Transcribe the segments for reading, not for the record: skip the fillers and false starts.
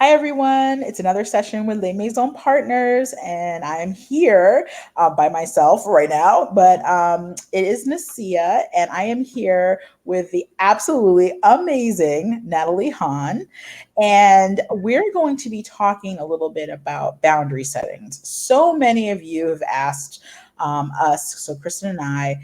Hi, everyone. It's another session with Les Maison Partners, and I'm here by myself right now. But it is Nasia, and I am here with the absolutely amazing Natalie Hahn. And we're going to be talking a little bit about boundary settings. So many of you have asked us, so Kristen and I,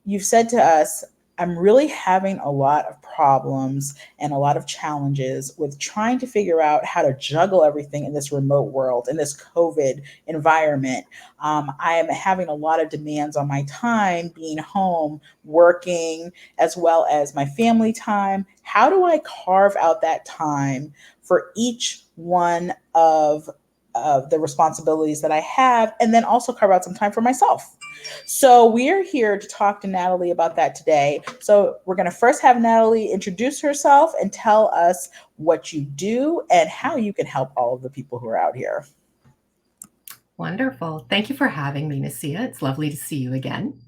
you've said to us, I'm really having a lot of problems and a lot of challenges with trying to figure out how to juggle everything in this remote world, in this COVID environment. I am having a lot of demands on my time, being home, working, as well as my family time. How do I carve out that time for each one of the responsibilities that I have, and then also carve out some time for myself? So we're here to talk to Natalie about that today. So we're going to first have Natalie introduce herself and tell us what you do and how you can help all of the people who are out here. Wonderful. Thank you for having me, Nasia. It's lovely to see you again.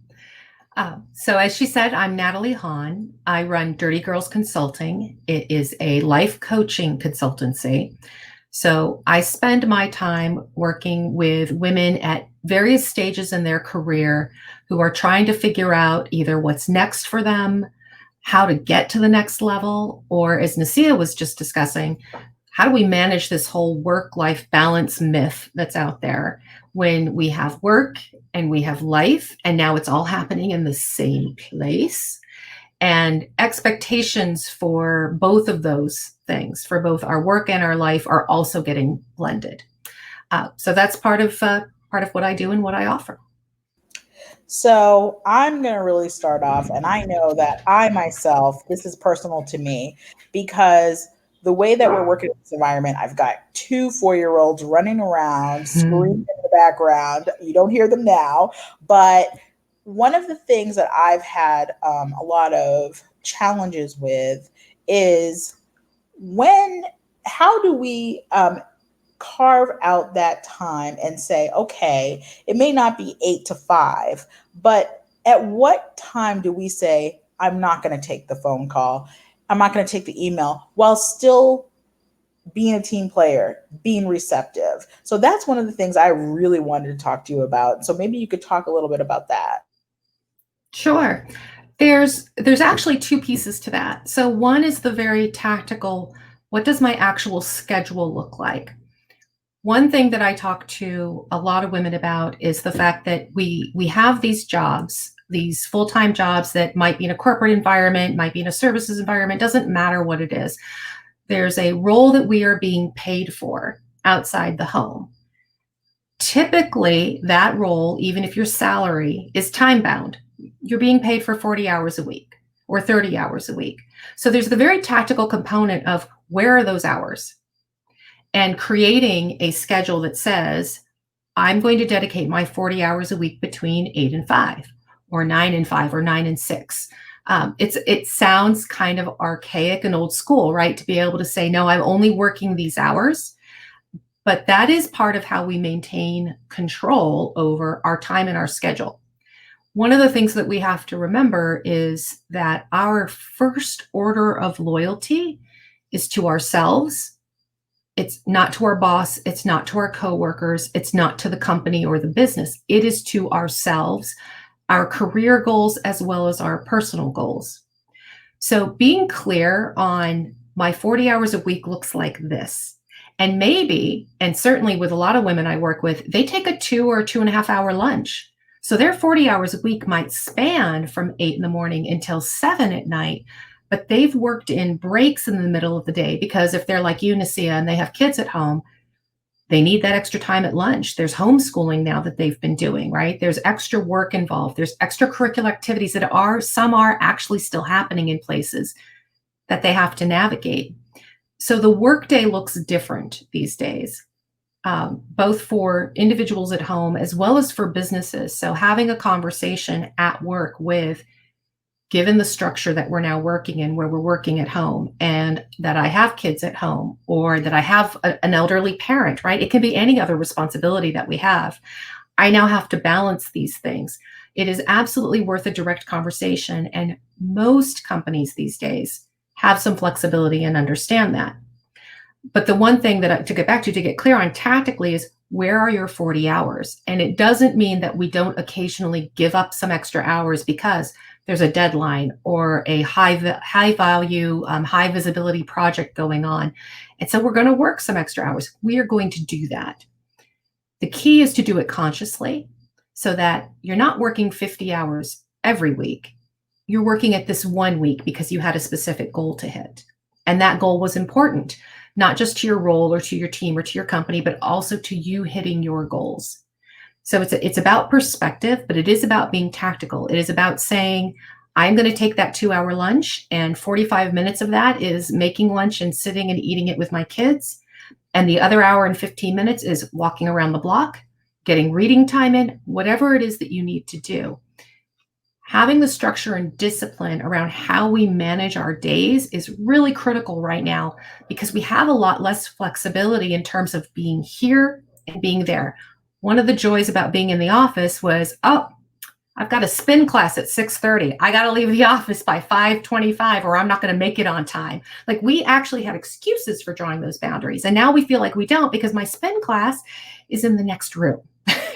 So as she said, I'm Natalie Hahn. I run Dirty Girls Consulting. It is a life coaching consultancy. So I spend my time working with women at various stages in their career who are trying to figure out either what's next for them, how to get to the next level, or as Nasia was just discussing, how do we manage this whole work-life balance myth that's out there when we have work and we have life, and now it's all happening in the same place? And expectations for both of those things, for both our work and our life, are also getting blended. So that's part of what I do and what I offer. So I'm going to really start off, and I know that I myself, this is personal to me because the way that we're working in this environment, I've got two 4 year olds running around, screaming in the background. You don't hear them now, but one of the things that I've had a lot of challenges with is when, how do we carve out that time and say, okay, it may not be 8 to 5, but at what time do we say, I'm not going to take the phone call, I'm not going to take the email, while still being a team player, being receptive? So that's one of the things I really wanted to talk to you about. So maybe you could talk a little bit about that. Sure. There's actually two pieces to that. So one is the very tactical, what does my actual schedule look like? One thing that I talk to a lot of women about is the fact that we have these jobs, these full-time jobs that might be in a corporate environment, might be in a services environment, doesn't matter what it is. There's a role that we are being paid for outside the home. Typically, that role, even if your salary is time bound, you're being paid for 40 hours a week or 30 hours a week. So there's the very tactical component of where are those hours? And creating a schedule that says, I'm going to dedicate my 40 hours a week between 8 and 5, or 9 and 5, or 9 and 6. It sounds kind of archaic and old school, right? To be able to say, no, I'm only working these hours. But that is part of how we maintain control over our time and our schedule. One of the things that we have to remember is that our first order of loyalty is to ourselves. It's not to our boss. It's not to our coworkers. It's not to the company or the business. It is to ourselves, our career goals, as well as our personal goals. So being clear on my 40 hours a week looks like this. And maybe, and certainly with a lot of women I work with, they take a 2 or 2.5 hour lunch. So their 40 hours a week might span from 8 in the morning until 7 at night, but they've worked in breaks in the middle of the day because if they're like you, Nasia, and they have kids at home, they need that extra time at lunch. There's homeschooling now that they've been doing, right? There's extra work involved. There's extracurricular activities that some are actually still happening in places that they have to navigate. So the workday looks different these days, both for individuals at home as well as for businesses. So having a conversation at work with, given the structure that we're now working in, where we're working at home and that I have kids at home or that I have an elderly parent, right? It can be any other responsibility that we have. I now have to balance these things. It is absolutely worth a direct conversation. And most companies these days have some flexibility and understand that. But the one thing to get back to get clear on tactically is, where are your 40 hours? And it doesn't mean that we don't occasionally give up some extra hours because there's a deadline or a high value, high visibility project going on. And so we're going to work some extra hours. We are going to do that. The key is to do it consciously so that you're not working 50 hours every week. You're working at this 1 week because you had a specific goal to hit. And that goal was important, not just to your role or to your team or to your company, but also to you hitting your goals. So it's about perspective, but it is about being tactical. It is about saying, I'm going to take that 2-hour lunch, and 45 minutes of that is making lunch and sitting and eating it with my kids. And the other hour and 15 minutes is walking around the block, getting reading time in, whatever it is that you need to do. Having the structure and discipline around how we manage our days is really critical right now, because we have a lot less flexibility in terms of being here and being there. One of the joys about being in the office was, oh, I've got a spin class at 6:30. I got to leave the office by 5:25 or I'm not going to make it on time. Like, we actually had excuses for drawing those boundaries. And now we feel like we don't, because my spin class is in the next room,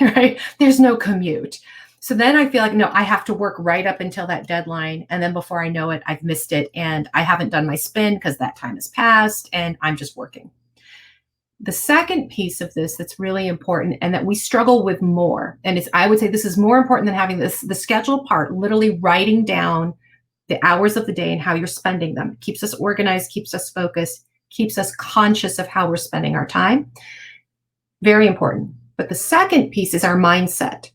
right? There's no commute. So then I feel like, no, I have to work right up until that deadline. And then before I know it, I've missed it. And I haven't done my spin because that time has passed and I'm just working. The second piece of this that's really important and that we struggle with more, and I would say this is more important than having the schedule part, literally writing down the hours of the day and how you're spending them. It keeps us organized, keeps us focused, keeps us conscious of how we're spending our time. Very important. But the second piece is our mindset.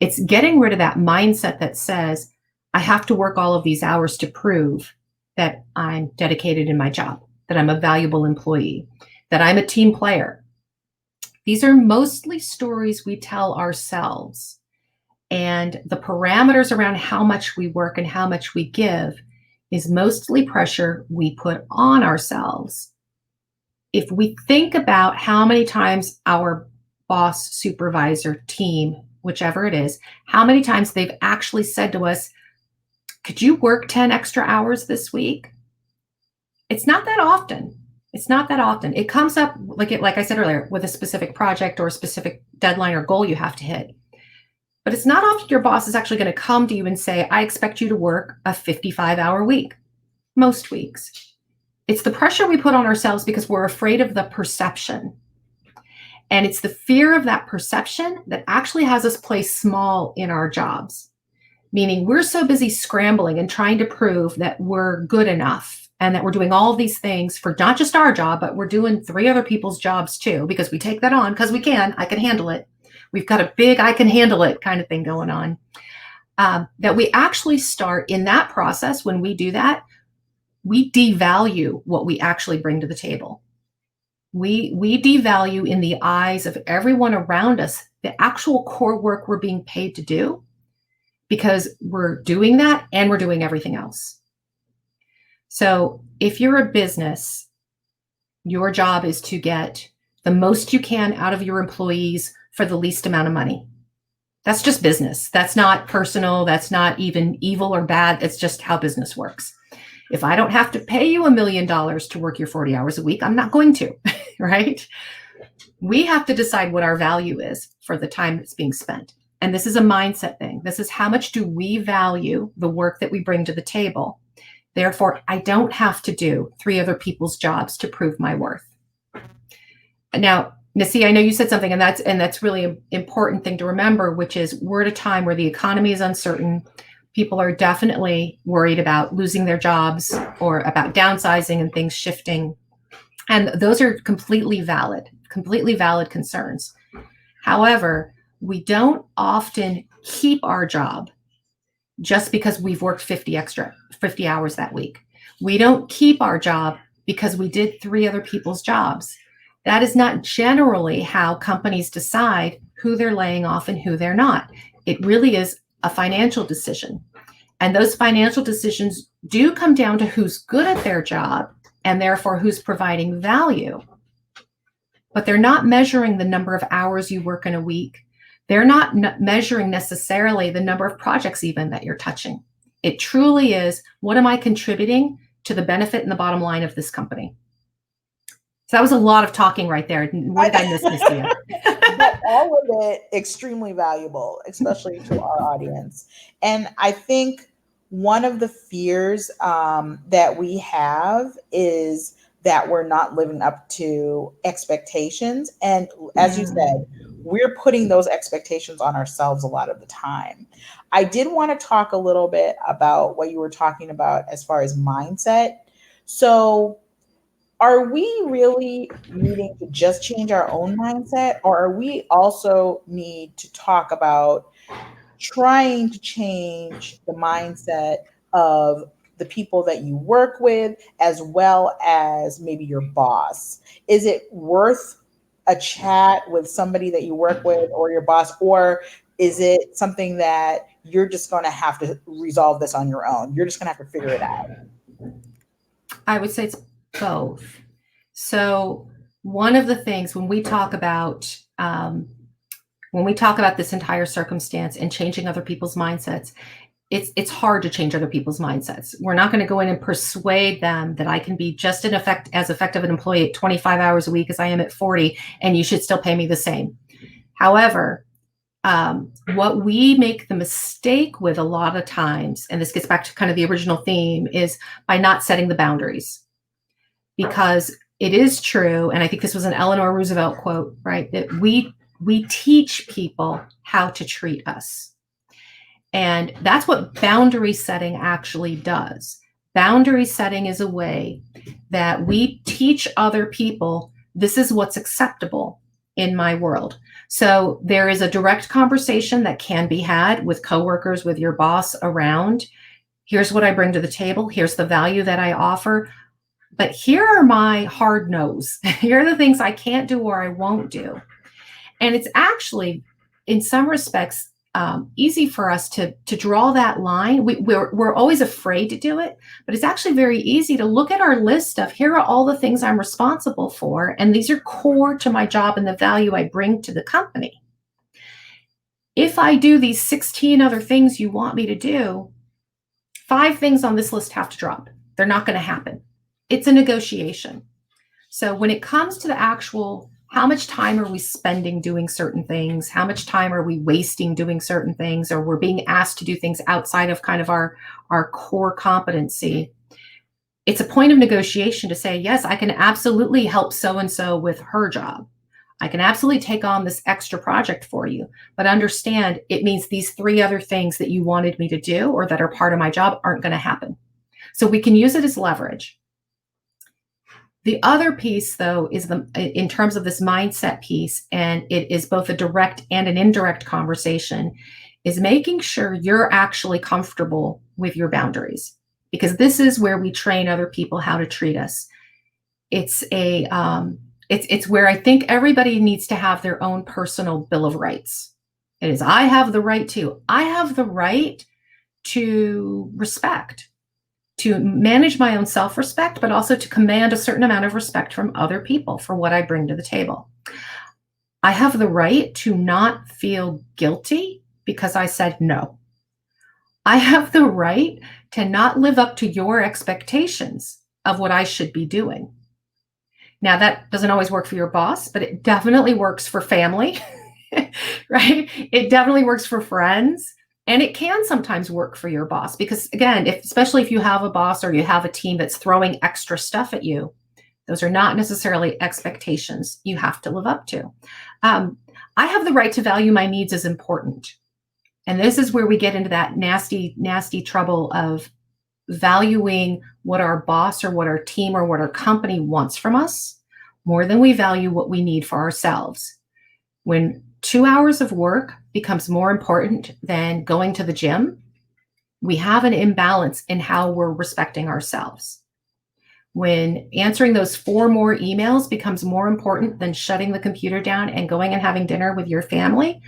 It's getting rid of that mindset that says, I have to work all of these hours to prove that I'm dedicated in my job, that I'm a valuable employee, that I'm a team player. These are mostly stories we tell ourselves. And the parameters around how much we work and how much we give is mostly pressure we put on ourselves. If we think about how many times our boss, supervisor, team, whichever it is, how many times they've actually said to us, could you work 10 extra hours this week? It's not that often. It's not that often. It comes up, like I said earlier, with a specific project or a specific deadline or goal you have to hit. But it's not often your boss is actually going to come to you and say, I expect you to work a 55-hour week. Most weeks. It's the pressure we put on ourselves because we're afraid of the perception. And it's the fear of that perception that actually has us play small in our jobs. Meaning we're so busy scrambling and trying to prove that we're good enough and that we're doing all of these things for not just our job, but we're doing 3 other people's jobs too, because we take that on because we can. I can handle it. We've got a big I can handle it kind of thing going on. That we actually start in that process. When we do that, we devalue what we actually bring to the table. We devalue in the eyes of everyone around us the actual core work we're being paid to do, because we're doing that and we're doing everything else. So if you're a business, your job is to get the most you can out of your employees for the least amount of money. That's just business. That's not personal. That's not even evil or bad. It's just how business works. If I don't have to pay you $1 million to work your 40 hours a week, I'm not going to, right? We have to decide what our value is for the time that's being spent. And this is a mindset thing. This is how much do we value the work that we bring to the table. Therefore, I don't have to do 3 other people's jobs to prove my worth. Now, Nasi, I know you said something, and that's really an important thing to remember, which is we're at a time where the economy is uncertain. People are definitely worried about losing their jobs or about downsizing and things shifting. And those are completely valid concerns. However, we don't often keep our job just because we've worked 50 hours that week. We don't keep our job because we did 3 other people's jobs. That is not generally how companies decide who they're laying off and who they're not. It really is a financial decision. And those financial decisions do come down to who's good at their job and therefore who's providing value. But they're not measuring the number of hours you work in a week. They're not measuring necessarily the number of projects even that you're touching. It truly is, what am I contributing to the benefit and the bottom line of this company? So that was a lot of talking right there. What did I miss, Nasia? But all of it extremely valuable, especially to our audience. And I think one of the fears that we have is that we're not living up to expectations. And as you Yeah. said, we're putting those expectations on ourselves a lot of the time. I did want to talk a little bit about what you were talking about as far as mindset. So, are we really needing to just change our own mindset, or are we also need to talk about trying to change the mindset of the people that you work with as well as maybe your boss? Is it worth a chat with somebody that you work with or your boss, or is it something that you're just going to have to resolve this on your own? You're just going to have to figure it out. I would say it's both. So one of the things when we talk about this entire circumstance and changing other people's mindsets, it's hard to change other people's mindsets. We're not going to go in and persuade them that I can be just as effective an employee at 25 hours a week as I am at 40, and you should still pay me the same. However, what we make the mistake with a lot of times, and this gets back to kind of the original theme, is by not setting the boundaries. Because it is true, and I think this was an Eleanor Roosevelt quote, right? That we teach people how to treat us. And that's what boundary setting actually does. Boundary setting is a way that we teach other people, this is what's acceptable in my world. So there is a direct conversation that can be had with coworkers, with your boss around. Here's what I bring to the table. Here's the value that I offer. But here are my hard no's. Here are the things I can't do or I won't do. And it's actually, in some respects, easy for us to draw that line. We're always afraid to do it, but it's actually very easy to look at our list of here are all the things I'm responsible for, and these are core to my job and the value I bring to the company. If I do these 16 other things you want me to do, 5 things on this list have to drop. They're not going to happen. It's a negotiation. So when it comes to the actual, how much time are we spending doing certain things? How much time are we wasting doing certain things? Or we're being asked to do things outside of kind of our core competency. It's a point of negotiation to say, yes, I can absolutely help so-and-so with her job. I can absolutely take on this extra project for you, but understand it means these 3 other things that you wanted me to do or that are part of my job aren't going to happen. So we can use it as leverage. The other piece, though, is in terms of this mindset piece, and it is both a direct and an indirect conversation, is making sure you're actually comfortable with your boundaries, because this is where we train other people how to treat us. It's where I think everybody needs to have their own personal Bill of Rights. It is, I have the right to respect, to manage my own self-respect, but also to command a certain amount of respect from other people for what I bring to the table. I have the right to not feel guilty because I said no. I have the right to not live up to your expectations of what I should be doing. Now, that doesn't always work for your boss, but it definitely works for family, right? It definitely works for friends. And it can sometimes work for your boss because, again, especially if you have a boss or you have a team that's throwing extra stuff at you, those are not necessarily expectations you have to live up to. I have the right to value my needs as important. And this is where we get into that nasty, nasty trouble of valuing what our boss or what our team or what our company wants from us more than we value what we need for ourselves. When 2 hours of work becomes more important than going to the gym, we have an imbalance in how we're respecting ourselves. When answering those 4 more emails becomes more important than shutting the computer down and going and having dinner with your family,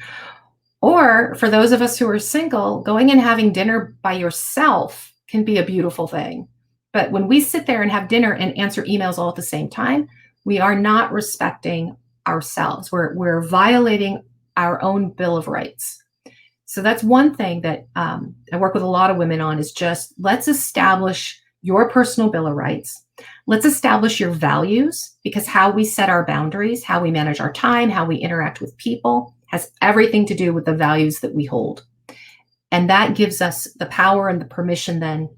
or for those of us who are single, going and having dinner by yourself can be a beautiful thing. But when we sit there and have dinner and answer emails all at the same time, we are not respecting ourselves. We're violating our own Bill of Rights. So that's one thing that I work with a lot of women on, is just let's establish your personal Bill of Rights. Let's establish your values, because how we set our boundaries, how we manage our time, how we interact with people has everything to do with the values that we hold. And that gives us the power and the permission then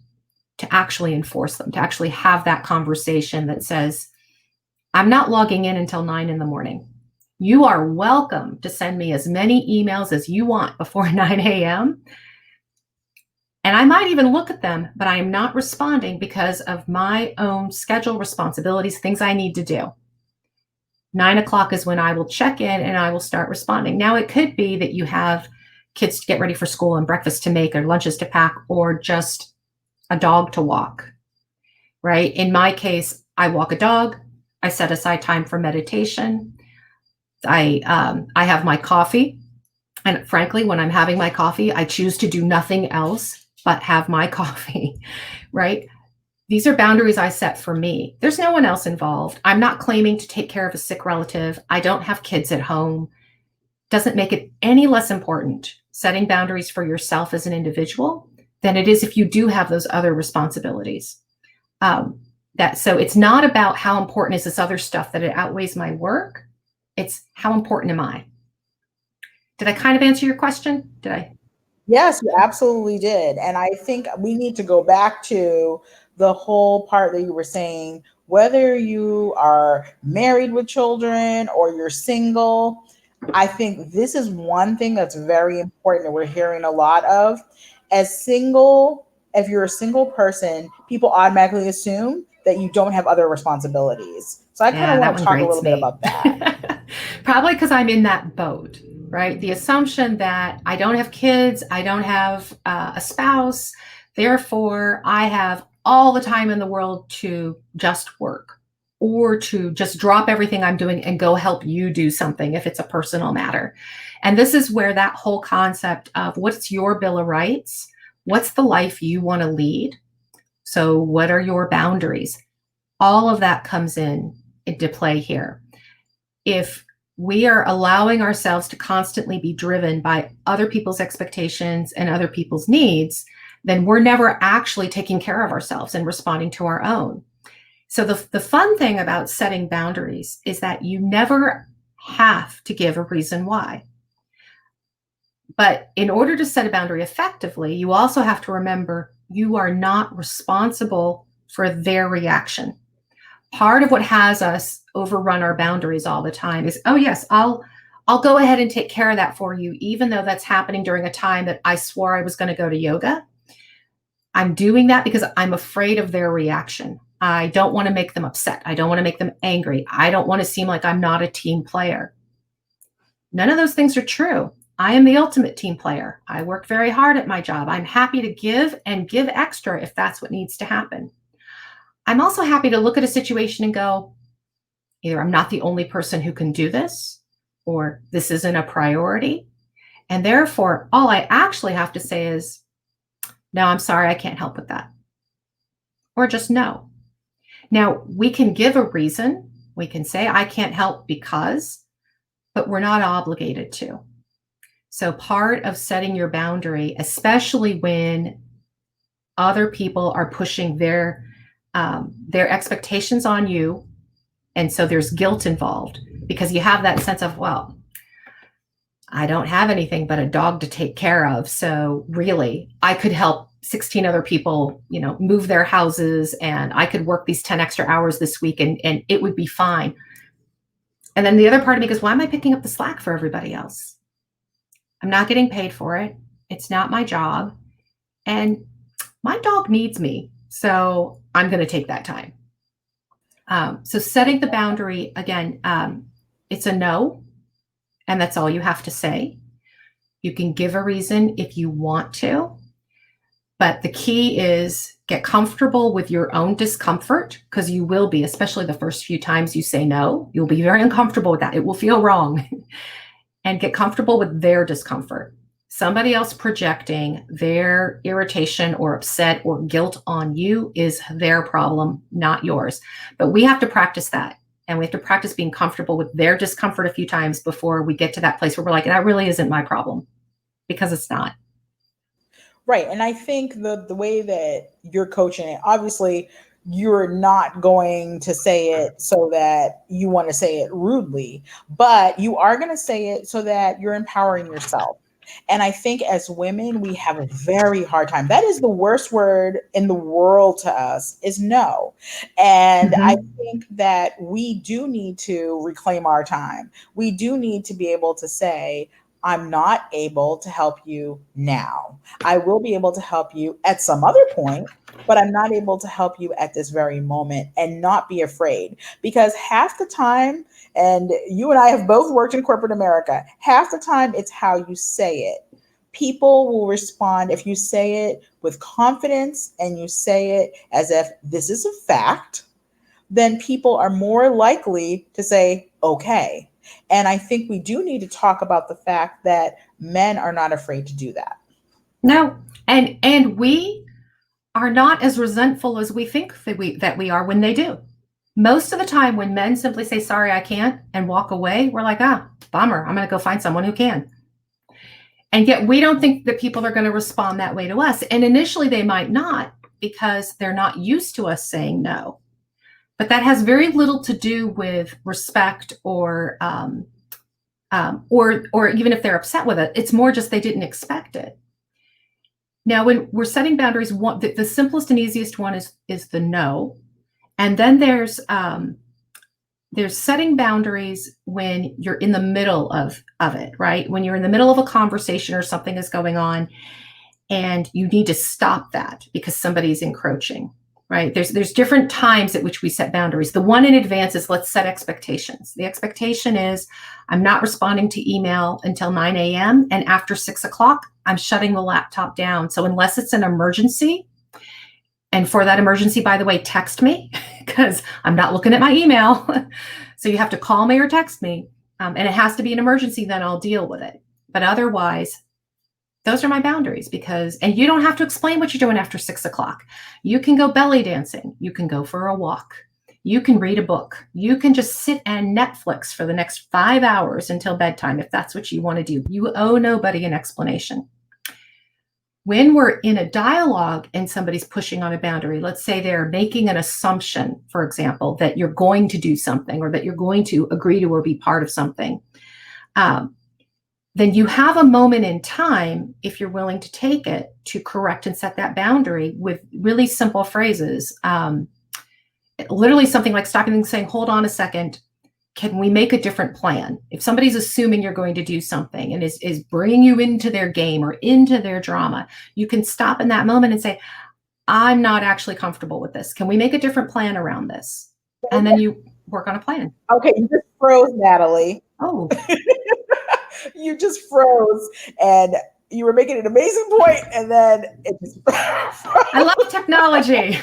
to actually enforce them, to actually have that conversation that says, I'm not logging in until 9 in the morning. You are welcome to send me as many emails as you want before 9 a.m. And I might even look at them, but I am not responding because of my own schedule responsibilities, things I need to do. 9 o'clock is when I will check in and I will start responding. Now, it could be that you have kids to get ready for school and breakfast to make or lunches to pack or just a dog to walk, right? In my case, I walk a dog. I set aside time for meditation. I have my coffee. And frankly, when I'm having my coffee, I choose to do nothing else but have my coffee, right? These are boundaries I set for me. There's no one else involved. I'm not claiming to take care of a sick relative. I don't have kids at home. Doesn't make it any less important setting boundaries for yourself as an individual than it is if you do have those other responsibilities. So it's not about how important is this other stuff that it outweighs my work. It's how important am I? Did I kind of answer your question? Did I? Yes, you absolutely did. And I think we need to go back to the whole part that you were saying, whether you are married with children or you're single. I think this is one thing that's very important that we're hearing a lot of. If you're a single person, people automatically assume that you don't have other responsibilities. So I kind of want to talk a little bit about that. Probably because I'm in that boat, right? The assumption that I don't have kids, I don't have a spouse, therefore I have all the time in the world to just work or to just drop everything I'm doing and go help you do something if it's a personal matter. And this is where that whole concept of what's your Bill of Rights, what's the life you want to lead? So what are your boundaries? All of that comes into play here. If we are allowing ourselves to constantly be driven by other people's expectations and other people's needs, then we're never actually taking care of ourselves and responding to our own. So the fun thing about setting boundaries is that you never have to give a reason why. But in order to set a boundary effectively, you also have to remember you are not responsible for their reaction. Part of what has us overrun our boundaries all the time is, oh yes, I'll go ahead and take care of that for you, even though that's happening during a time that I swore I was going to go to yoga. I'm doing that because I'm afraid of their reaction. I don't want to make them upset. I don't want to make them angry. I don't want to seem like I'm not a team player. None of those things are true. I am the ultimate team player. I work very hard at my job. I'm happy to give and give extra if that's what needs to happen. I'm also happy to look at a situation and go, either I'm not the only person who can do this, or this isn't a priority. And therefore, all I actually have to say is, no, I'm sorry, I can't help with that. Or just no. Now, we can give a reason. We can say, I can't help because, but we're not obligated to. So part of setting your boundary, especially when other people are pushing their expectations on you, and so there's guilt involved because you have that sense of, well, I don't have anything but a dog to take care of. So really, I could help 16 other people, move their houses, and I could work these 10 extra hours this week and it would be fine. And then the other part of me goes, why am I picking up the slack for everybody else? I'm not getting paid for it. It's not my job. And my dog needs me. So I'm going to take that time. So setting the boundary, again, it's a no. And that's all you have to say. You can give a reason if you want to. But the key is get comfortable with your own discomfort, because you will be, especially the first few times you say no. You'll be very uncomfortable with that. It will feel wrong. And get comfortable with their discomfort. Somebody else projecting their irritation or upset or guilt on you is their problem, not yours. But we have to practice that. And we have to practice being comfortable with their discomfort a few times before we get to that place where we're like, that really isn't my problem, because it's not. Right. And I think the way that you're coaching it, obviously, you're not going to say it so that you want to say it rudely, but you are going to say it so that you're empowering yourself. And I think as women, we have a very hard time. That is the worst word in the world to us, is no. And I Mhm. think that we do need to reclaim our time. We do need to be able to say, I'm not able to help you now. I will be able to help you at some other point, but I'm not able to help you at this very moment, and not be afraid. Because half the time, and you and I have both worked in corporate America, half the time it's how you say it. People will respond if you say it with confidence and you say it as if this is a fact, then people are more likely to say, okay. And I think we do need to talk about the fact that men are not afraid to do that. No, and we are not as resentful as we think that we are when they do. Most of the time, when men simply say sorry, I can't, and walk away, we're like, ah, bummer. I'm going to go find someone who can. And yet, we don't think that people are going to respond that way to us. And initially, they might not, because they're not used to us saying no. But that has very little to do with respect, or even if they're upset with it. It's more just they didn't expect it. Now, when we're setting boundaries, the simplest and easiest one is the no, and then there's setting boundaries when you're in the middle of it, right? When you're in the middle of a conversation or something is going on, and you need to stop that because somebody's encroaching, right? There's different times at which we set boundaries. The one in advance is, let's set expectations. The expectation is, I'm not responding to email until 9 a.m. and after 6 o'clock, I'm shutting the laptop down. So unless it's an emergency, and for that emergency, by the way, text me because I'm not looking at my email. So you have to call me or text me. And it has to be an emergency, then I'll deal with it. But otherwise, those are my boundaries. And you don't have to explain what you're doing after 6 o'clock. You can go belly dancing. You can go for a walk. You can read a book. You can just sit and Netflix for the next 5 hours until bedtime if that's what you want to do. You owe nobody an explanation. When we're in a dialogue and somebody's pushing on a boundary, let's say they're making an assumption, for example, that you're going to do something or that you're going to agree to or be part of something, then you have a moment in time, if you're willing to take it, to correct and set that boundary with really simple phrases. Literally something like stopping and saying, hold on a second, can we make a different plan? If somebody's assuming you're going to do something and is bringing you into their game or into their drama, you can stop in that moment and say, I'm not actually comfortable with this. Can we make a different plan around this? And then you work on a plan. Okay, you just froze, Natalie. Oh, You just froze, and you were making an amazing point, and then it just I love technology.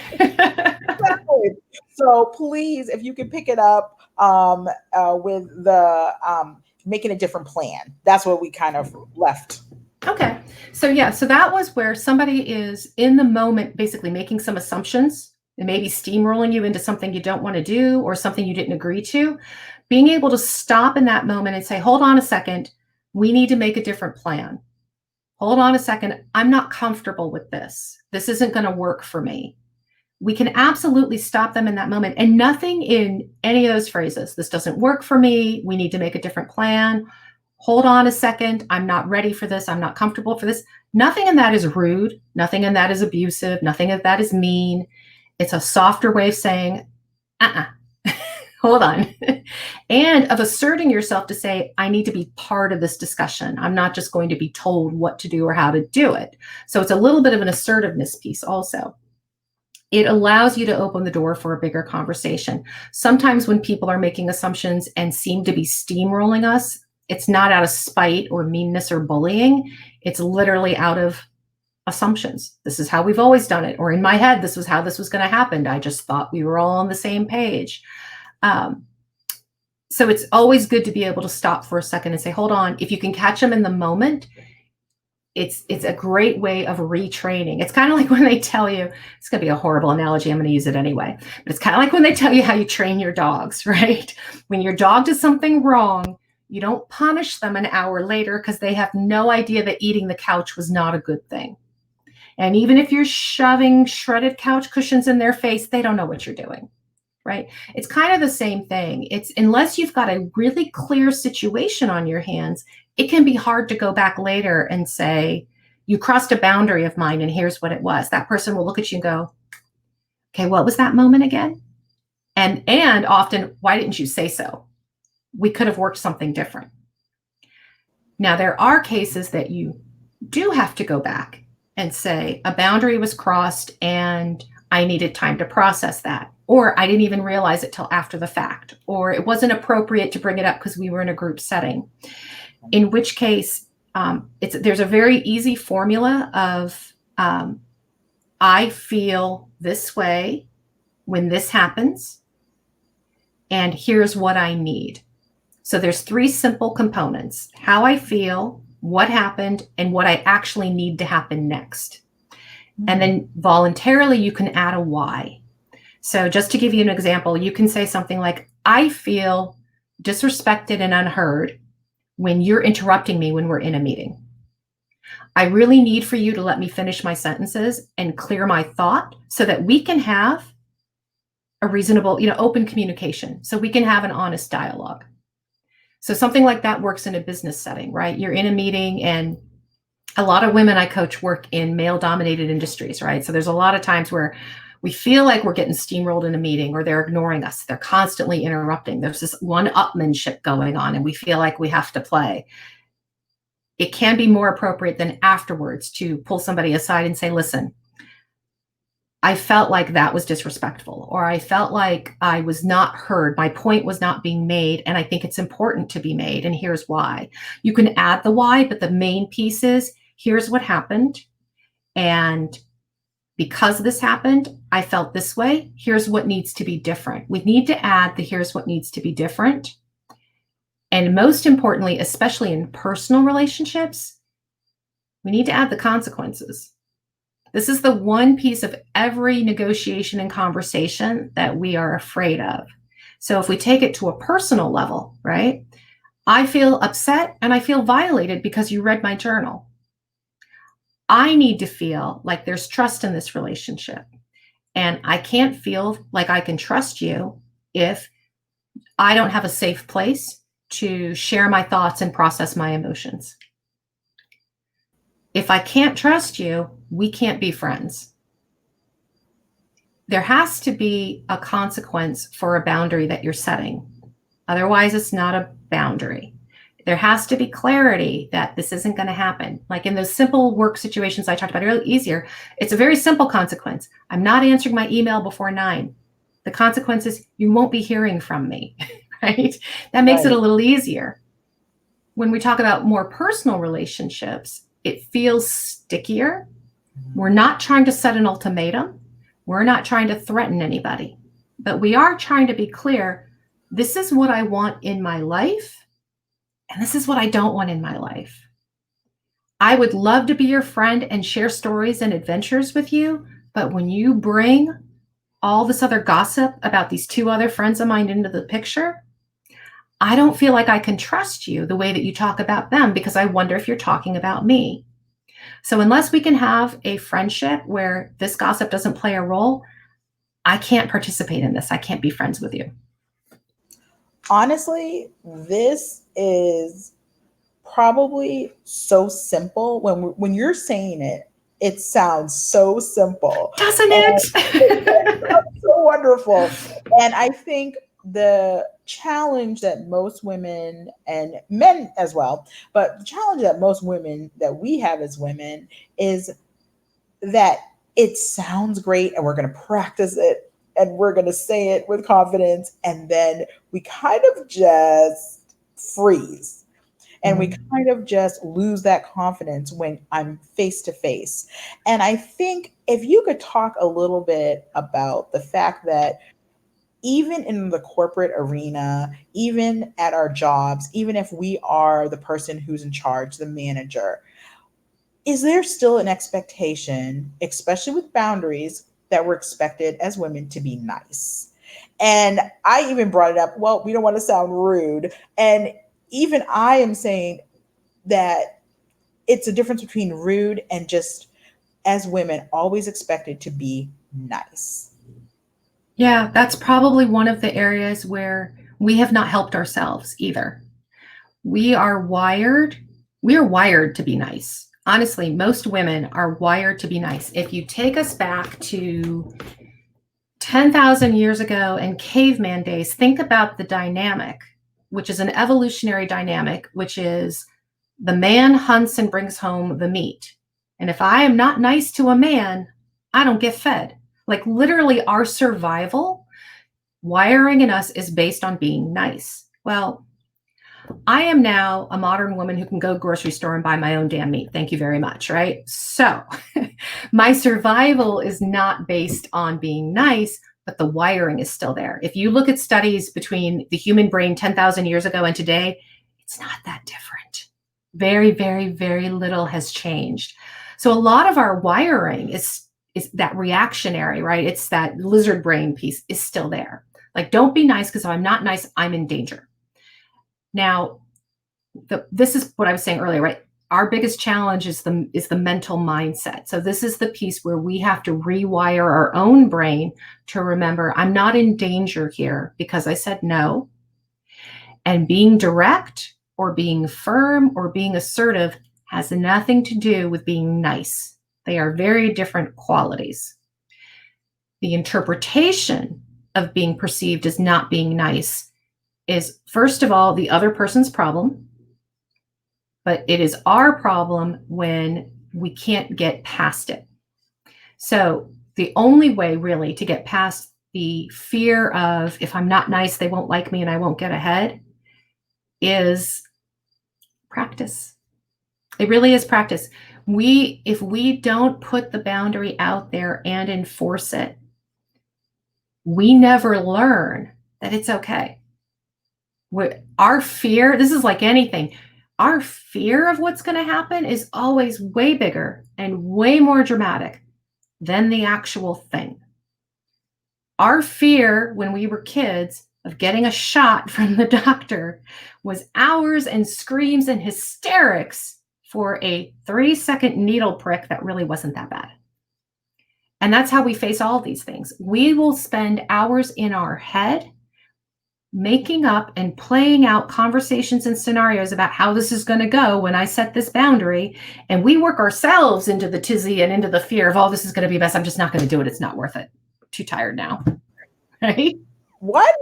So please, if you can pick it up with the making a different plan. That's what we kind of left. Okay. So that was where somebody is in the moment, basically making some assumptions and maybe steamrolling you into something you don't want to do or something you didn't agree to. Being able to stop in that moment and say, hold on a second, we need to make a different plan. Hold on a second, I'm not comfortable with this. This isn't going to work for me. We can absolutely stop them in that moment. And nothing in any of those phrases, this doesn't work for me, we need to make a different plan, hold on a second, I'm not ready for this, I'm not comfortable for this. Nothing in that is rude. Nothing in that is abusive. Nothing of that is mean. It's a softer way of saying, hold on. And of asserting yourself to say, I need to be part of this discussion. I'm not just going to be told what to do or how to do it. So it's a little bit of an assertiveness piece also. It allows you to open the door for a bigger conversation. Sometimes when people are making assumptions and seem to be steamrolling us, it's not out of spite or meanness or bullying. It's literally out of assumptions. This is how we've always done it. Or in my head, this was how this was going to happen. I just thought we were all on the same page. So it's always good to be able to stop for a second and say, hold on. If you can catch them in the moment, it's a great way of retraining. It's kind of like when they tell you, it's going to be a horrible analogy, I'm going to use it anyway, but it's kind of like when they tell you how you train your dogs, right? When your dog does something wrong, you don't punish them an hour later because they have no idea that eating the couch was not a good thing. And even if you're shoving shredded couch cushions in their face, they don't know what you're doing, right? It's kind of the same thing. It's unless you've got a really clear situation on your hands, it can be hard to go back later and say, you crossed a boundary of mine and here's what it was. That person will look at you and go, okay, what was that moment again? And often, why didn't you say so? We could have worked something different. Now, there are cases that you do have to go back and say a boundary was crossed and I needed time to process that, or I didn't even realize it till after the fact, or it wasn't appropriate to bring it up because we were in a group setting. In which case, there's a very easy formula of I feel this way when this happens, and here's what I need. So there's 3 simple components: how I feel, what happened, and what I actually need to happen next. And then voluntarily, you can add a why. So just to give you an example, you can say something like, I feel disrespected and unheard when you're interrupting me when we're in a meeting. I really need for you to let me finish my sentences and clear my thought so that we can have a reasonable, open communication, so we can have an honest dialogue. So something like that works in a business setting, right? You're in a meeting, and a lot of women I coach work in male-dominated industries, right? So there's a lot of times where we feel like we're getting steamrolled in a meeting, or they're ignoring us. They're constantly interrupting. There's this one-upmanship going on, and we feel like we have to play. It can be more appropriate than afterwards to pull somebody aside and say, listen, I felt like that was disrespectful, or I felt like I was not heard. My point was not being made, and I think it's important to be made, and here's why. You can add the why, but the main piece is, here's what happened, and because this happened, I felt this way. Here's what needs to be different. We need to add the here's what needs to be different. And most importantly, especially in personal relationships, we need to add the consequences. This is the one piece of every negotiation and conversation that we are afraid of. So if we take it to a personal level, right? I feel upset and I feel violated because you read my journal. I need to feel like there's trust in this relationship. And I can't feel like I can trust you if I don't have a safe place to share my thoughts and process my emotions. If I can't trust you, we can't be friends. There has to be a consequence for a boundary that you're setting. Otherwise, it's not a boundary. There has to be clarity that this isn't going to happen. Like in those simple work situations I talked about earlier, it's a very simple consequence. I'm not answering my email before 9. The consequence is you won't be hearing from me, right? That makes it a little easier. When we talk about more personal relationships, it feels stickier. We're not trying to set an ultimatum. We're not trying to threaten anybody, but we are trying to be clear. This is what I want in my life, and this is what I don't want in my life. I would love to be your friend and share stories and adventures with you, but when you bring all this other gossip about these 2 other friends of mine into the picture, I don't feel like I can trust you the way that you talk about them, because I wonder if you're talking about me. So unless we can have a friendship where this gossip doesn't play a role, I can't participate in this. I can't be friends with you. Honestly, this is probably so simple. When you're saying it, it sounds so simple. Doesn't it? It's so wonderful. And I think the challenge that most women and men as well, but the challenge that most women that we have as women is that it sounds great and we're going to practice it and we're going to say it with confidence, and then we kind of just freeze. And we kind of just lose that confidence when I'm face to face. And I think if you could talk a little bit about the fact that even in the corporate arena, even at our jobs, even if we are the person who's in charge, the manager, is there still an expectation, especially with boundaries, that we're expected as women to be nice? And I even brought it up, well, we don't want to sound rude. And even I am saying that it's a difference between rude and just as women always expected to be nice? Yeah, that's probably one of the areas where we have not helped ourselves either. We are wired, we are wired to be nice. Honestly, most women are wired to be nice. If you take us back to 10,000 years ago and caveman days, think about the dynamic, which is an evolutionary dynamic, which is the man hunts and brings home the meat. And if I am not nice to a man, I don't get fed. Like literally, our survival wiring in us is based on being nice. Well, I am now a modern woman who can go grocery store and buy my own damn meat. Thank you very much. Right. So my survival is not based on being nice, but the wiring is still there. If you look at studies between the human brain 10,000 years ago and today, it's not that different. Very, very, very little has changed. So a lot of our wiring is that reactionary, right? It's that lizard brain piece is still there. Like, don't be nice because if I'm not nice, I'm in danger. Now, this is what I was saying earlier, right? Our biggest challenge is the mental mindset. So this is the piece where we have to rewire our own brain to remember I'm not in danger here because I said no. And being direct or being firm or being assertive has nothing to do with being nice. They are very different qualities. The interpretation of being perceived as not being nice is, first of all, the other person's problem, but it is our problem when we can't get past it. So the only way really to get past the fear of if I'm not nice, they won't like me and I won't get ahead is practice. It really is practice. If we don't put the boundary out there and enforce it, we never learn that it's okay. Our fear, this is like anything, our fear of what's going to happen is always way bigger and way more dramatic than the actual thing. Our fear when we were kids of getting a shot from the doctor was hours and screams and hysterics for a 3-second needle prick that really wasn't that bad. And that's how we face all these things. We will spend hours in our head making up and playing out conversations and scenarios about how this is going to go when I set this boundary. And we work ourselves into the tizzy and into the fear of, oh, this is going to be best. I'm just not going to do it. It's not worth it. Too tired now. Right? What?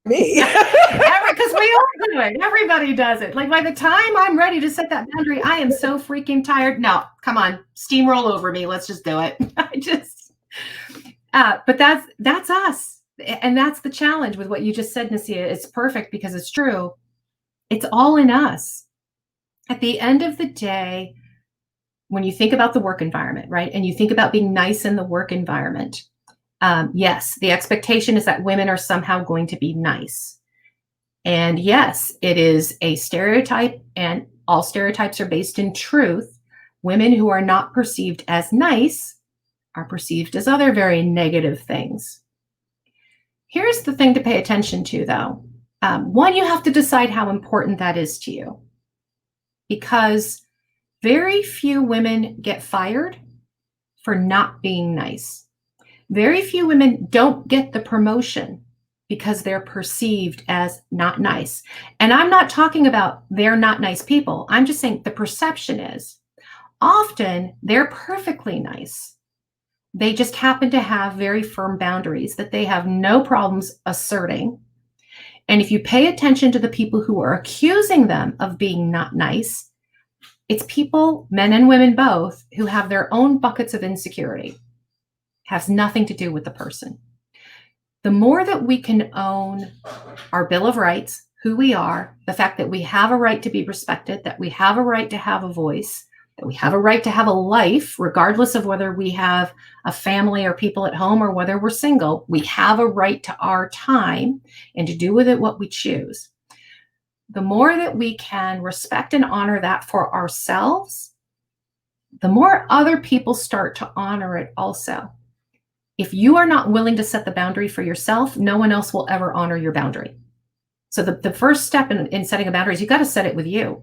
Me? Because we all do it. Everybody does it. Like by the time I'm ready to set that boundary, I am so freaking tired. No, come on, steamroll over me. Let's just do it. But that's us. And that's the challenge with what you just said, Nasia. It's perfect because it's true. It's all in us. At the end of the day, when you think about the work environment, right? And you think about being nice in the work environment, yes, the expectation is that women are somehow going to be nice. And yes, it is a stereotype, and all stereotypes are based in truth. Women who are not perceived as nice are perceived as other very negative things. Here's the thing to pay attention to, though. One, you have to decide how important that is to you, because very few women get fired for not being nice. Very few women don't get the promotion because they're perceived as not nice. And I'm not talking about they're not nice people. I'm just saying the perception is often they're perfectly nice. They just happen to have very firm boundaries that they have no problems asserting. And if you pay attention to the people who are accusing them of being not nice, it's people, men and women both, who have their own buckets of insecurity. It has nothing to do with the person. The more that we can own our Bill of Rights, who we are, the fact that we have a right to be respected, that we have a right to have a voice, that we have a right to have a life, regardless of whether we have a family or people at home or whether we're single. We have a right to our time and to do with it what we choose. The more that we can respect and honor that for ourselves, the more other people start to honor it also. If you are not willing to set the boundary for yourself, no one else will ever honor your boundary. So the first step in setting a boundary is you got to set it with you.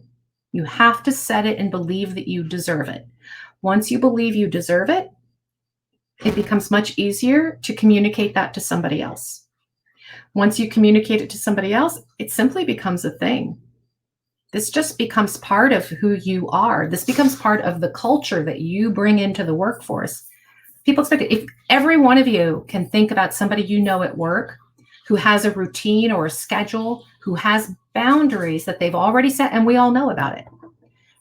You have to set it and believe that you deserve it. Once you believe you deserve it, it becomes much easier to communicate that to somebody else. Once you communicate it to somebody else, it simply becomes a thing. This just becomes part of who you are. This becomes part of the culture that you bring into the workforce. People expect it. If every one of you can think about somebody you know at work who has a routine or a schedule, who has boundaries that they've already set, and we all know about it,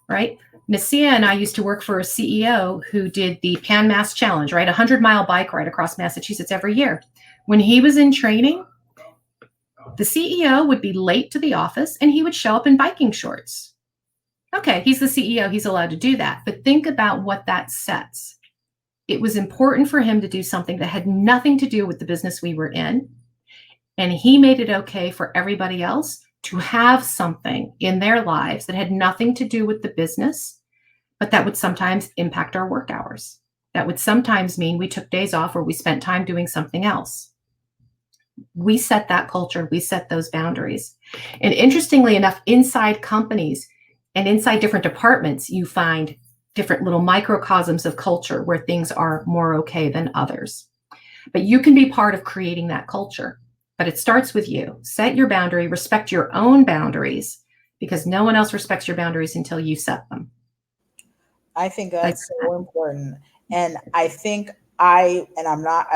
right? Nasia and I used to work for a CEO who did the Pan Mass Challenge, right? 100-mile bike ride across Massachusetts every year. When he was in training, the CEO would be late to the office and he would show up in biking shorts. Okay, he's the CEO, he's allowed to do that. But think about what that sets. It was important for him to do something that had nothing to do with the business we were in. And he made it okay for everybody else to have something in their lives that had nothing to do with the business, but that would sometimes impact our work hours. That would sometimes mean we took days off or we spent time doing something else. We set that culture, we set those boundaries. And interestingly enough, inside companies and inside different departments, you find different little microcosms of culture where things are more okay than others. But you can be part of creating that culture. But it starts with you. Set your boundary, respect your own boundaries, because no one else respects your boundaries until you set them. I think that's so important. And I think I'm not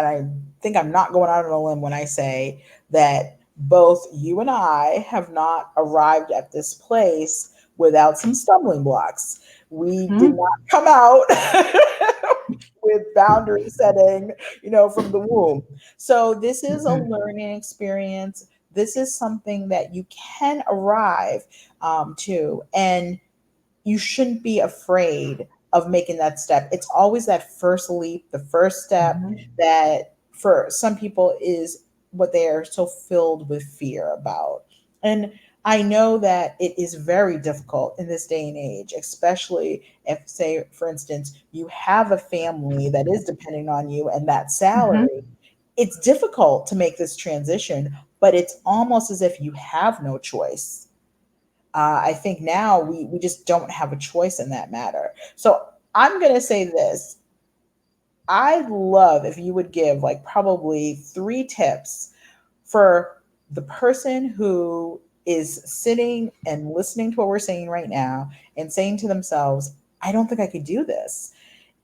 going out on a limb when I say that both you and I have not arrived at this place without some stumbling blocks. We did not come out with boundary setting, from the womb. So this is a learning experience. This is something that you can arrive to, and you shouldn't be afraid of making that step. It's always that first leap, the first step that for some people is what they are so filled with fear about. And I know that it is very difficult in this day and age, especially if, say, for instance, you have a family that is depending on you and that salary. It's difficult to make this transition, but it's almost as if you have no choice. I think now we just don't have a choice in that matter. So I'm going to say this. I'd love if you would give probably 3 tips for the person who is sitting and listening to what we're saying right now and saying to themselves, I don't think I could do this.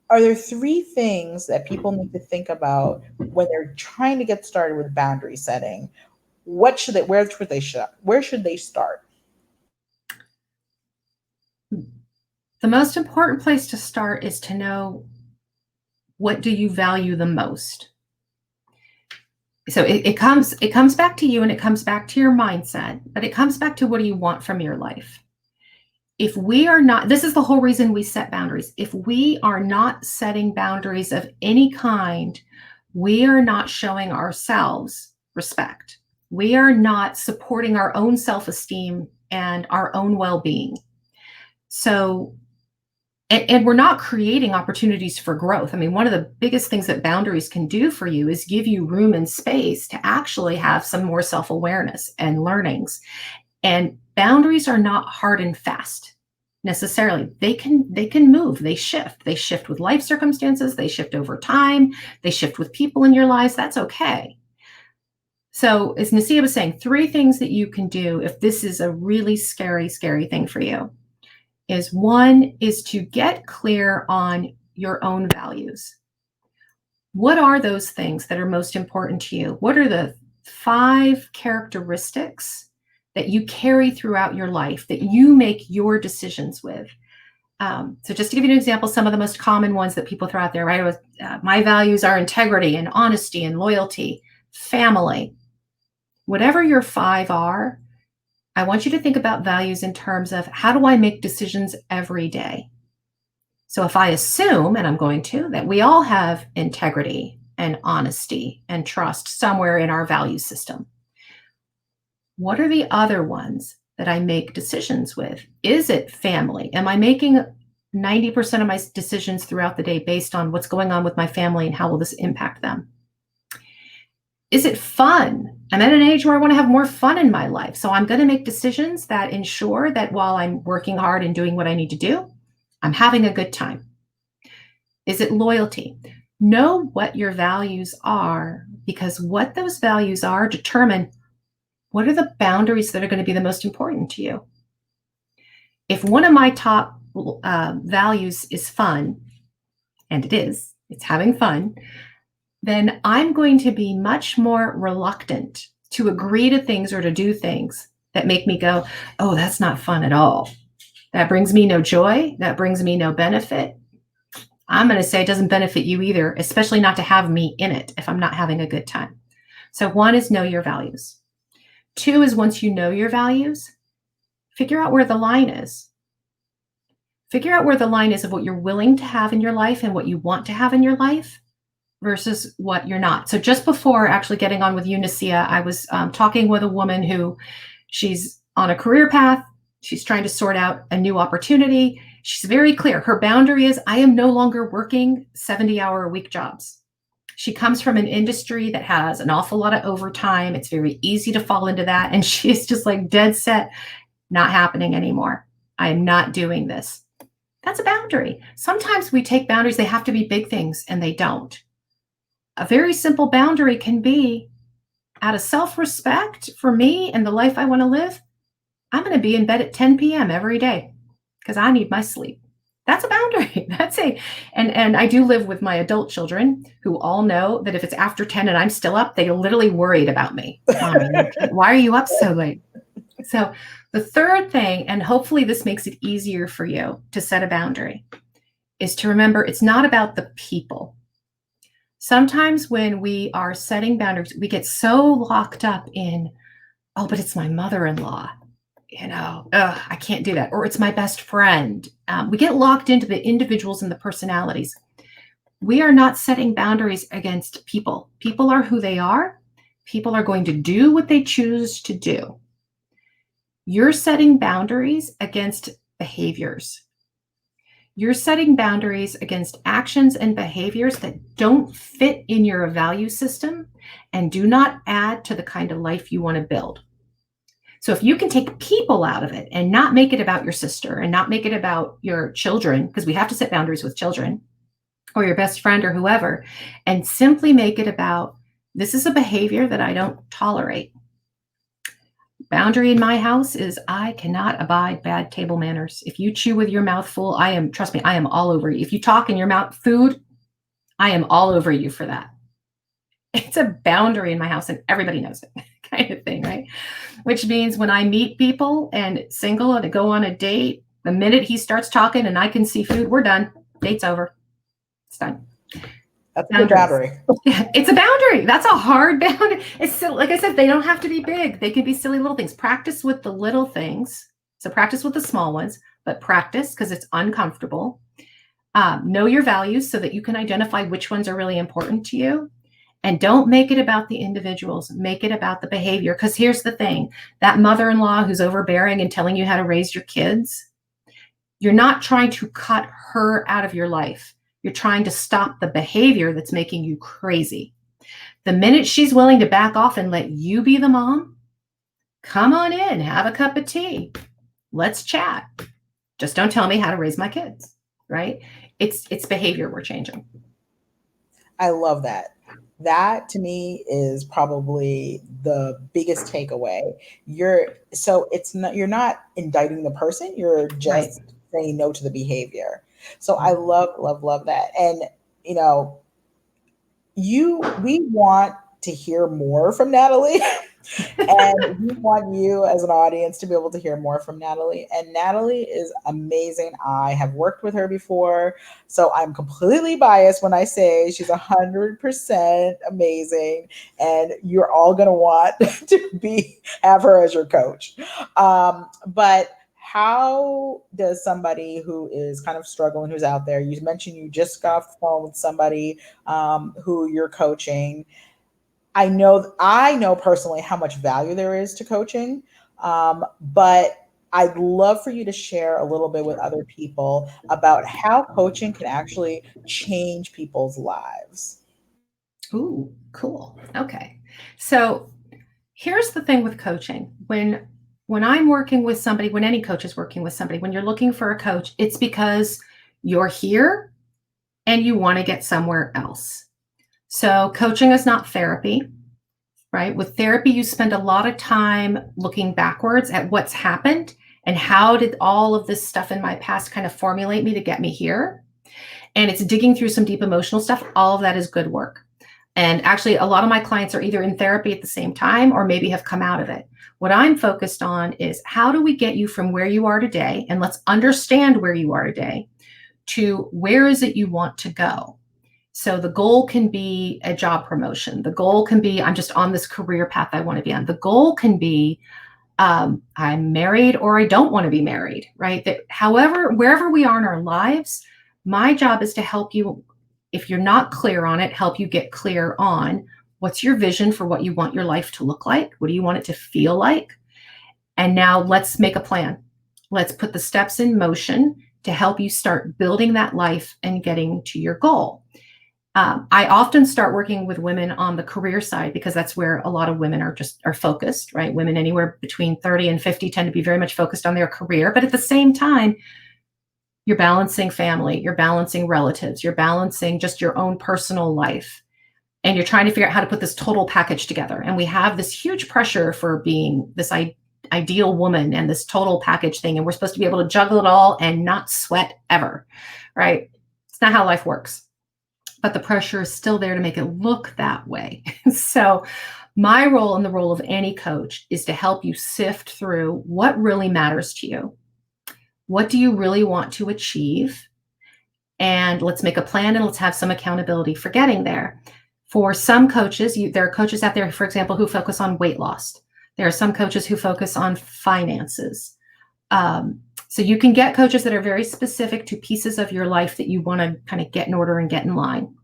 Are there 3 things that people need to think about when they're trying to get started with boundary setting? Where should they start? The most important place to start is to know, what do you value the most? So it comes back to you, and it comes back to your mindset, but it comes back to, what do you want from your life? If we are not, this is the whole reason we set boundaries. If we are not setting boundaries of any kind, we are not showing ourselves respect. We are not supporting our own self-esteem and our own well-being. So, and we're not creating opportunities for growth. I mean, one of the biggest things that boundaries can do for you is give you room and space to actually have some more self-awareness and learnings. And boundaries are not hard and fast necessarily. They can move, they shift with life circumstances, they shift over time, they shift with people in your lives. That's okay. So as Nasia was saying, 3 things that you can do if this is a really scary thing for you is, 1 is to get clear on your own values. What are those things that are most important to you? What are the 5 characteristics that you carry throughout your life that you make your decisions with? So just to give you an example, some of the most common ones that people throw out there, right? My values are integrity and honesty and loyalty, family. Whatever your 5 are, I want you to think about values in terms of, how do I make decisions every day? So if I assume, and I'm going to, that we all have integrity and honesty and trust somewhere in our value system, what are the other ones that I make decisions with? Is it family? Am I making 90% of my decisions throughout the day based on what's going on with my family and how will this impact them? Is it fun? I'm at an age where I want to have more fun in my life. So I'm going to make decisions that ensure that while I'm working hard and doing what I need to do, I'm having a good time. Is it loyalty? Know what your values are, because what those values are determine what are the boundaries that are going to be the most important to you. If one of my top values is fun, and it's having fun, then I'm going to be much more reluctant to agree to things or to do things that make me go, oh, that's not fun at all. That brings me no joy. That brings me no benefit. I'm going to say it doesn't benefit you either, especially not to have me in it if I'm not having a good time. So 1 is know your values. 2 is once you know your values, figure out where the line is. Figure out where the line is of what you're willing to have in your life and what you want to have in your life versus what you're not. So just before actually getting on with you, Nasia, I was talking with a woman who she's on a career path. She's trying to sort out a new opportunity. She's very clear. Her boundary is, I am no longer working 70-hour-a-week jobs. She comes from an industry that has an awful lot of overtime. It's very easy to fall into that. And she's just like dead set, not happening anymore. I am not doing this. That's a boundary. Sometimes we take boundaries, they have to be big things, and they don't. A very simple boundary can be, out of self-respect for me and the life I want to live, I'm going to be in bed at 10 p.m. every day because I need my sleep. That's a boundary. And I do live with my adult children who all know that if it's after 10 and I'm still up, they're literally worried about me. Mommy, why are you up so late? So the third thing, and hopefully this makes it easier for you to set a boundary, is to remember it's not about the people. Sometimes when we are setting boundaries, we get so locked up in, oh, but it's my mother-in-law. I can't do that. Or it's my best friend. We get locked into the individuals and the personalities. We are not setting boundaries against people. People are who they are. People are going to do what they choose to do. You're setting boundaries against behaviors. You're setting boundaries against actions and behaviors that don't fit in your value system and do not add to the kind of life you want to build. So if you can take people out of it and not make it about your sister and not make it about your children, because we have to set boundaries with children or your best friend or whoever, and simply make it about, this is a behavior that I don't tolerate. Boundary in my house is I cannot abide bad table manners. If you chew with your mouth full, trust me, I am all over you. If you talk in your mouth food, I am all over you for that. It's a boundary in my house and everybody knows it kind of thing, right? Which means when I meet people and single and go on a date, the minute he starts talking and I can see food, we're done. Date's over. It's done. That's a good boundary. It's a boundary. That's a hard boundary. It's still, like I said, they don't have to be big. They can be silly little things. Practice with the little things. So practice with the small ones, but practice because it's uncomfortable. Know your values so that you can identify which ones are really important to you. And don't make it about the individuals. Make it about the behavior. Because here's the thing. That mother-in-law who's overbearing and telling you how to raise your kids, you're not trying to cut her out of your life. You're trying to stop the behavior that's making you crazy. The minute she's willing to back off and let you be the mom, come on in, have a cup of tea. Let's chat. Just don't tell me how to raise my kids, right? It's behavior we're changing. I love that. That to me is probably the biggest takeaway. You're not indicting the person, you're just saying no to the behavior. So I love that. And we want to hear more from Natalie. And we want you as an audience to be able to hear more from Natalie. And Natalie is amazing. I have worked with her before, so I'm completely biased when I say she's 100% amazing, and you're all going to want to have her as your coach. But how does somebody who is kind of struggling, who's out there, you mentioned you just got off the phone with somebody who you're coaching. I know personally how much value there is to coaching, but I'd love for you to share a little bit with other people about how coaching can actually change people's lives. Ooh, cool. Okay. So here's the thing with coaching. When I'm working with somebody, when any coach is working with somebody, when you're looking for a coach, it's because you're here and you want to get somewhere else. So coaching is not therapy, right? With therapy, you spend a lot of time looking backwards at what's happened and how did all of this stuff in my past kind of formulate me to get me here. And it's digging through some deep emotional stuff. All of that is good work. And actually, a lot of my clients are either in therapy at the same time or maybe have come out of it. What I'm focused on is how do we get you from where you are today, and let's understand where you are today, to where is it you want to go? So the goal can be a job promotion. The goal can be, I'm just on this career path I want to be on. The goal can be, I'm married or I don't want to be married, right? That however, wherever we are in our lives, my job is to help you, if you're not clear on it, help you get clear on what's your vision for what you want your life to look like? What do you want it to feel like? And now let's make a plan. Let's put the steps in motion to help you start building that life and getting to your goal. I often start working with women on the career side because that's where a lot of women are focused, right? Women anywhere between 30 and 50 tend to be very much focused on their career. But at the same time, you're balancing family, you're balancing relatives, you're balancing just your own personal life. And you're trying to figure out how to put this total package together. And we have this huge pressure for being this ideal woman and this total package thing. And we're supposed to be able to juggle it all and not sweat ever, right? It's not how life works. But the pressure is still there to make it look that way. So my role and the role of any coach is to help you sift through what really matters to you. What do you really want to achieve? And let's make a plan and let's have some accountability for getting there. For some coaches, there are coaches out there, for example, who focus on weight loss. There are some coaches who focus on finances. So you can get coaches that are very specific to pieces of your life that you want to kind of get in order and get in line.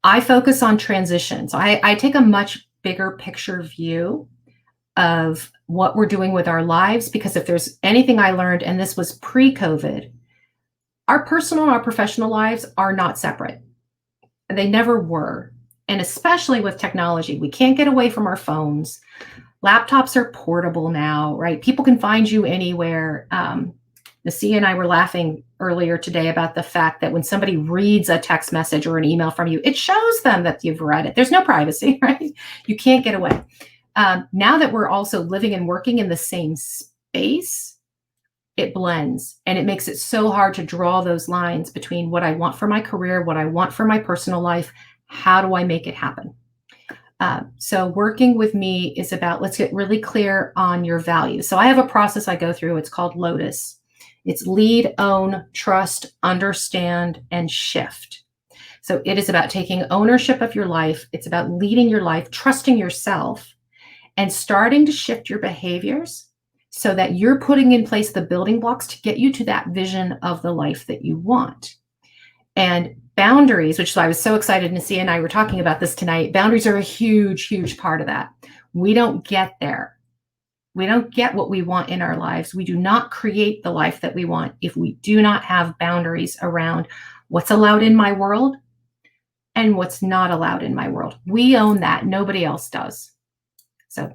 I focus on transitions. I take a much bigger picture view of what we're doing with our lives, because if there's anything I learned, and this was pre-COVID, our personal and our professional lives are not separate. They never were. And especially with technology, we can't get away from our phones. Laptops are portable now, right? People can find you anywhere. Nasia and I were laughing earlier today about the fact that when somebody reads a text message or an email from you, it shows them that you've read it. There's no privacy, right? You can't get away. Now that we're also living and working in the same space, it blends, and it makes it so hard to draw those lines between what I want for my career, what I want for my personal life. How do I make it happen? So working with me is about, let's get really clear on your values. So I have a process I go through. It's called Lotus. It's lead, own, trust, understand, and shift. So it is about taking ownership of your life. It's about leading your life, trusting yourself, and starting to shift your behaviors so that you're putting in place the building blocks to get you to that vision of the life that you want. And boundaries, which is why I was so excited, Nasia and I were talking about this tonight. Boundaries are a huge, huge part of that. We don't get there. We don't get what we want in our lives. We do not create the life that we want if we do not have boundaries around what's allowed in my world and what's not allowed in my world. We own that. Nobody else does. So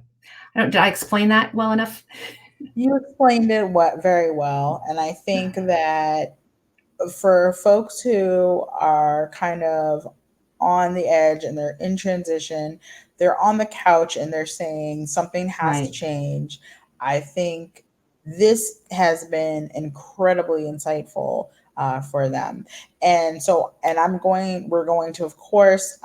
did I explain that well enough? You explained it very well. And I think that for folks who are kind of on the edge and they're in transition, they're on the couch and they're saying something has to change. I think this has been incredibly insightful for them. And so, we're going to, of course,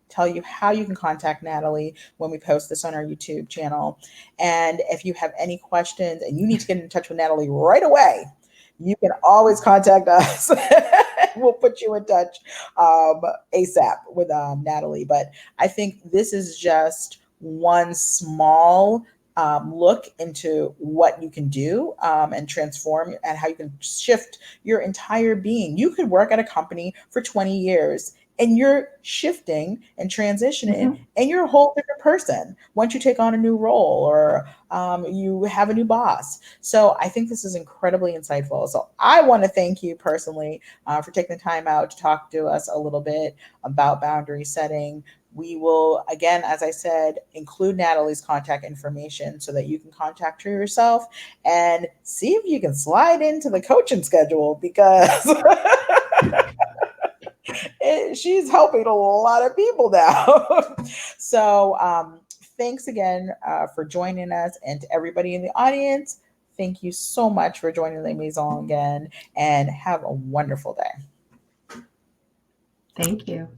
tell you how you can contact Natalie when we post this on our YouTube channel. And if you have any questions and you need to get in touch with Natalie right away, you can always contact us. We'll put you in touch ASAP with Natalie. But I think this is just one small look into what you can do and transform, and how you can shift your entire being. You could work at a company for 20 years and you're shifting and transitioning, and you're a whole different person once you take on a new role or you have a new boss. So I think this is incredibly insightful. So I want to thank you personally for taking the time out to talk to us a little bit about boundary setting. We will, again, as I said, include Natalie's contact information so that you can contact her yourself and see if you can slide into the coaching schedule, because She's helping a lot of people now. So thanks again for joining us, and to everybody in the audience, thank you so much for joining Les Maisons again, and have a wonderful day. Thank you.